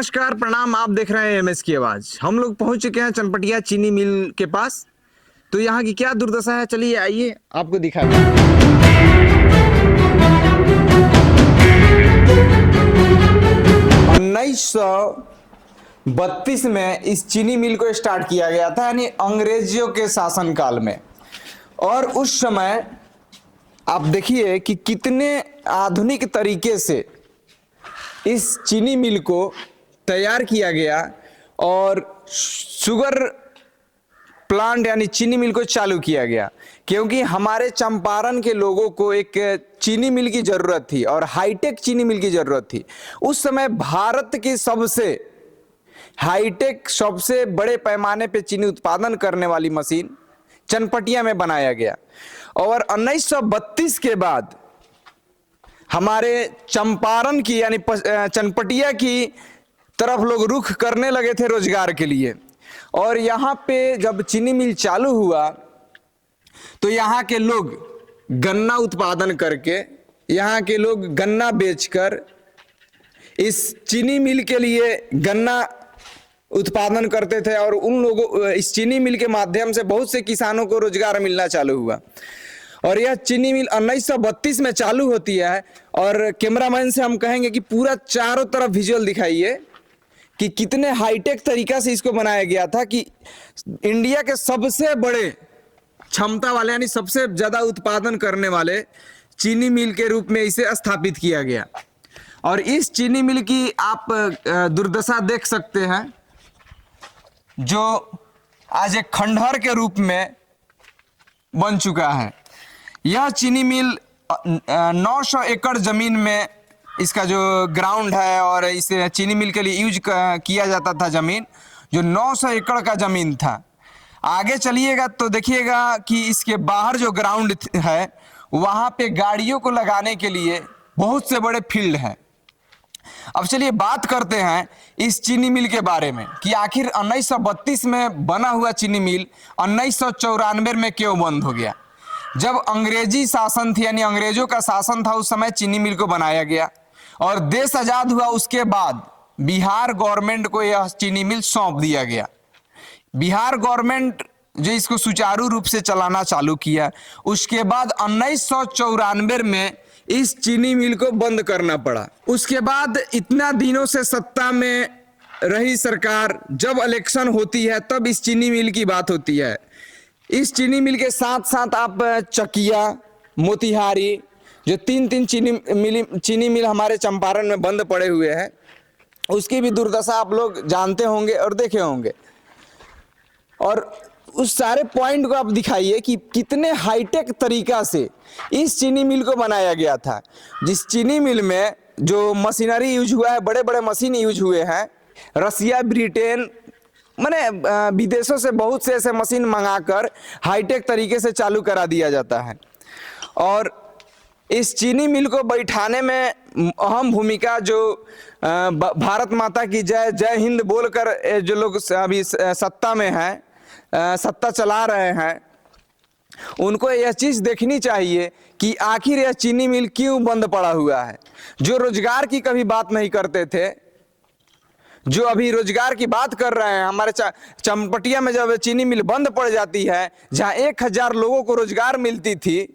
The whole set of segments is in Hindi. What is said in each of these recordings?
नमस्कार प्रणाम। आप देख रहे हैं एमएस की आवाज। हम लोग पहुंच चुके हैं चनपटिया चीनी मिल के पास। तो यहाँ की क्या दुर्दशा है, चलिए आइए आपको दिखाते हैं। 1932 में इस चीनी मिल को स्टार्ट किया गया था, यानी अंग्रेजियों के शासनकाल में। और उस समय आप देखिए कि कितने आधुनिक तरीके से इस चीनी मिल को तैयार किया गया और शुगर प्लांट यानी चीनी मिल को चालू किया गया, क्योंकि हमारे चंपारण के लोगों को एक चीनी मिल की जरूरत थी और हाईटेक चीनी मिल की जरूरत थी। उस समय भारत की सबसे हाईटेक, सबसे बड़े पैमाने पे चीनी उत्पादन करने वाली मशीन चनपटिया में बनाया गया। और 1932 के बाद हमारे चंपारण की यानी चनपटिया की तरफ लोग रुख करने लगे थे रोजगार के लिए। और यहाँ पे जब चीनी मिल चालू हुआ तो यहाँ के लोग गन्ना उत्पादन करके, यहाँ के लोग गन्ना बेचकर इस चीनी मिल के लिए गन्ना उत्पादन करते थे। और उन लोगों, इस चीनी मिल के माध्यम से बहुत से किसानों को रोजगार मिलना चालू हुआ। और यह चीनी मिल 1932 में चालू होती है। और कैमरामैन से हम कहेंगे कि पूरा चारों तरफ विजुअल दिखाइए कि कितने हाईटेक तरीका से इसको बनाया गया था कि इंडिया के सबसे बड़े क्षमता वाले यानी सबसे ज्यादा उत्पादन करने वाले चीनी मिल के रूप में इसे स्थापित किया गया। और इस चीनी मिल की आप दुर्दशा देख सकते हैं, जो आज एक खंडहर के रूप में बन चुका है। यह चीनी मिल 900 एकड़ जमीन में इसका जो ग्राउंड है और इस चीनी मिल के लिए यूज किया जाता था जमीन, जो 900 एकड़ का जमीन था। आगे चलिएगा तो देखिएगा कि इसके बाहर जो ग्राउंड है वहाँ पे गाड़ियों को लगाने के लिए बहुत से बड़े फील्ड हैं। अब चलिए बात करते हैं इस चीनी मिल के बारे में कि आखिर 1932 में बना हुआ चीनी मिल 1994 में क्यों बंद हो गया। जब अंग्रेजी शासन थी यानी अंग्रेजों का शासन था, उस समय चीनी मिल को बनाया गया। और देश आजाद हुआ उसके बाद बिहार गवर्नमेंट को यह चीनी मिल सौंप दिया गया। बिहार गवर्नमेंट जो इसको सुचारू रूप से चलाना चालू किया, उसके बाद 1994 में इस चीनी मिल को बंद करना पड़ा। उसके बाद इतना दिनों से सत्ता में रही सरकार, जब इलेक्शन होती है तब इस चीनी मिल की बात होती है। इस चीनी मिल के साथ साथ आप चकिया, मोतिहारी, जो तीन चीनी मिल हमारे चंपारण में बंद पड़े हुए हैं, उसकी भी दुर्दशा आप लोग जानते होंगे और देखे होंगे। और उस सारे पॉइंट को आप दिखाइए कि कितने हाईटेक तरीका से इस चीनी मिल को बनाया गया था। जिस चीनी मिल में जो मशीनरी यूज हुआ है, बड़े बड़े मशीन यूज हुए हैं। रसिया, ब्रिटेन, माने विदेशों से बहुत से ऐसे मशीन मंगाकर हाईटेक तरीके से चालू करा दिया जाता है। और इस चीनी मिल को बैठाने में अहम भूमिका जो भारत माता की जय, जय हिंद बोलकर जो लोग अभी सत्ता में हैं, सत्ता चला रहे हैं, उनको यह चीज देखनी चाहिए कि आखिर यह चीनी मिल क्यों बंद पड़ा हुआ है। जो रोजगार की कभी बात नहीं करते थे, जो अभी रोजगार की बात कर रहे हैं। हमारे चनपटिया में जब चीनी मिल बंद पड़ जाती है, जहां 1000 लोगों को रोजगार मिलती थी,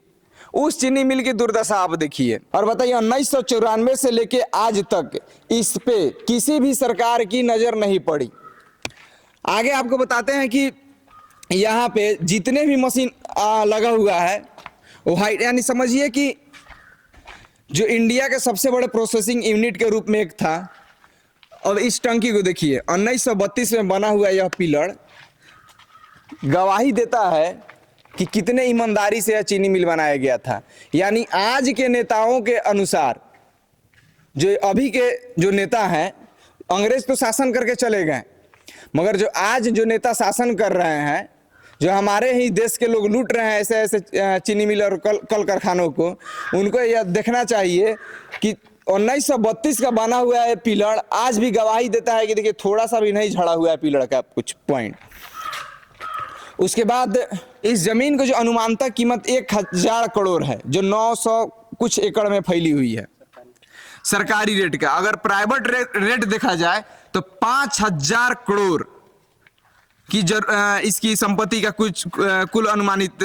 उस चीनी मिल की दुर्दशा आप देखिए। और बताइए 1994 से लेके आज तक इस पे किसी भी सरकार की नजर नहीं पड़ी। आगे आपको बताते हैं कि यहाँ पे जितने भी मशीन लगा हुआ है वो हाई, यानी समझिए कि जो इंडिया के सबसे बड़े प्रोसेसिंग यूनिट के रूप में एक था। अब इस टंकी को देखिए, 1932 में बना हुआ यह पिलर गवाही देता है कि कितने ईमानदारी से यह चीनी मिल बनाया गया था। यानी आज के नेताओं के अनुसार, जो अभी के जो नेता हैं, अंग्रेज तो शासन करके चले गए, मगर जो आज जो नेता शासन कर रहे हैं, जो हमारे ही देश के लोग लूट रहे हैं ऐसे ऐसे चीनी मिल और कल कारखानों को, उनको यह देखना चाहिए कि 1932 का बना हुआ है पिलर आज भी गवाही देता है कि देखिए थोड़ा सा भी नहीं झड़ा हुआ है पिलर का कुछ पॉइंट। उसके बाद इस जमीन को जो अनुमानतः कीमत 1000 करोड़ है, जो 900 कुछ एकड़ में फैली हुई है। सरकारी रेट का, अगर प्राइवेट रेट देखा जाए तो 5,000 करोड़ की इसकी संपत्ति का कुछ कुल अनुमानित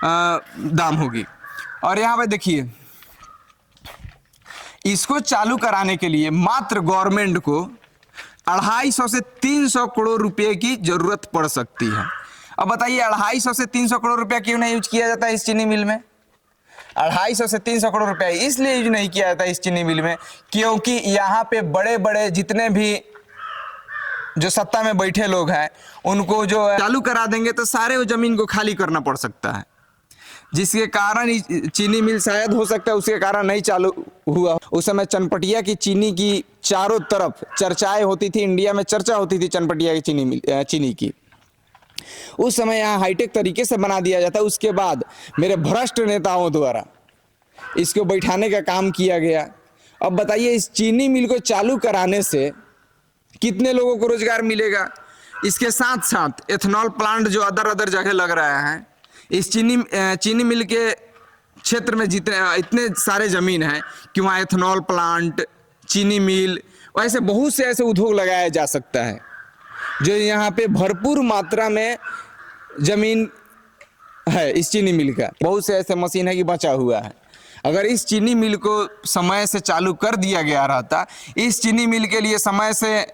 दाम होगी। और यहाँ पे देखिए, इसको चालू कराने के लिए मात्र गवर्नमेंट को 250 से 300 करोड़ रुपए की जरूरत पड़ सकती है। अब बताइए 250 से 300 करोड़ रुपया क्यों नहीं यूज किया जाता है इस चीनी मिल में? 250 से 300 करोड़ रुपया इसलिए यूज नहीं किया जाता इस चीनी मिल में क्योंकि यहाँ पे बड़े बड़े जितने भी जो सत्ता में बैठे लोग हैं उनको जो चालू करा देंगे तो सारे वो जमीन को खाली करना पड़ सकता है, जिसके कारण चीनी मिल शायद हो सकता है उसके कारण नहीं चालू हुआ। उस समय चनपटिया की चीनी की चारों तरफ चर्चाएं होती थी, इंडिया में चर्चा होती थी चनपटिया की चीनी की। उस समय यहाँ हाईटेक तरीके से बना दिया जाता। उसके बाद मेरे भ्रष्ट नेताओं द्वारा इसको बैठाने का काम किया गया। अब बताइए इस चीनी मिल को चालू कराने से कितने लोगों को रोजगार मिलेगा? इसके साथ साथ एथेनॉल प्लांट जो अदर जगह लग रहा है, इस चीनी मिल के क्षेत्र में जितने इतने सारे जमीन है कि वहाँ एथेनॉल प्लांट, चीनी मिल, वैसे बहुत से ऐसे उद्योग लगाया जा सकता है जो यहाँ पे भरपूर मात्रा में जमीन है। इस चीनी मिल का बहुत से ऐसे मशीन है कि बचा हुआ है। अगर इस चीनी मिल को समय से चालू कर दिया गया रहता, इस चीनी मिल के लिए समय से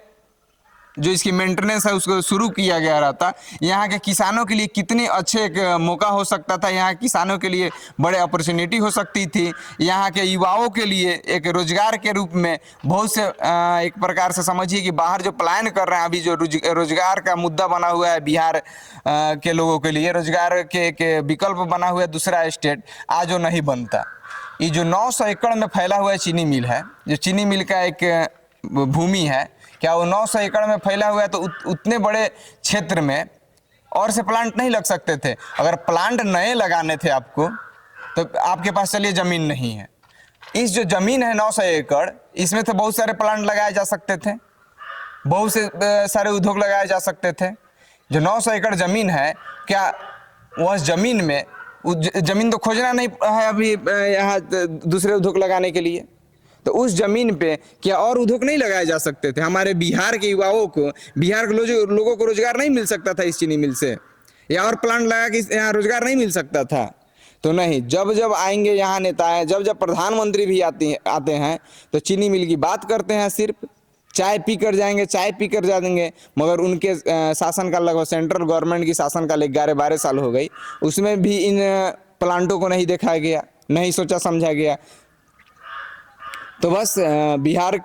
जो इसकी मेंटेनेंस है उसको शुरू किया गया रहता, यहाँ के किसानों के लिए कितनी अच्छे एक मौका हो सकता था। यहाँ किसानों के लिए बड़े अपॉर्चुनिटी हो सकती थी। यहाँ के युवाओं के लिए एक रोजगार के रूप में बहुत से एक प्रकार से समझिए कि बाहर जो प्लान कर रहे हैं अभी जो रोजगार का मुद्दा बना हुआ है बिहार के लोगों के लिए, रोजगार के विकल्प बना हुआ है दूसरा स्टेट, आज वो नहीं बनता। ये जो 900 एकड़ में फैला हुआ है चीनी मिल है, जो चीनी मिल का एक भूमि है, क्या वो 900 एकड़ में फैला हुआ है तो उतने बड़े क्षेत्र में और से प्लांट नहीं लग सकते थे? अगर प्लांट नए लगाने थे आपको तो आपके पास चलिए ज़मीन नहीं है। इस जो ज़मीन है 900 एकड़, इसमें तो बहुत सारे प्लांट लगाए जा सकते थे, बहुत से सारे उद्योग लगाए जा सकते थे। जो 900 एकड़ ज़मीन है, क्या वह ज़मीन में ज़मीन तो खोजना नहीं है अभी यहाँ दूसरे उद्योग लगाने के लिए, तो उस जमीन पे क्या और उद्योग नहीं लगाए जा सकते थे? हमारे बिहार के युवाओं को, बिहार के लोगों को रोजगार नहीं मिल सकता था इस चीनी मिल से? या और प्लांट लगा के यहाँ रोजगार नहीं मिल सकता था? तो नहीं, जब जब आएंगे यहाँ नेताएं, जब जब प्रधानमंत्री भी आते हैं तो चीनी मिल की बात करते हैं, सिर्फ चाय पी कर जाएंगे, चाय पी कर जा देंगे। मगर उनके शासनकाल लगभग सेंट्रल गवर्नमेंट की शासनकाल 11-12 साल हो गई, उसमें भी इन प्लांटों को नहीं दिखाया गया, नहीं सोचा समझा गया। तो बस बिहार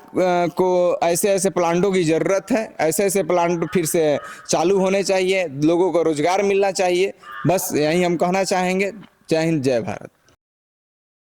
को ऐसे ऐसे प्लांटों की ज़रूरत है, ऐसे ऐसे प्लांट फिर से चालू होने चाहिए, लोगों को रोजगार मिलना चाहिए। बस यही हम कहना चाहेंगे। जय हिंद, जय भारत।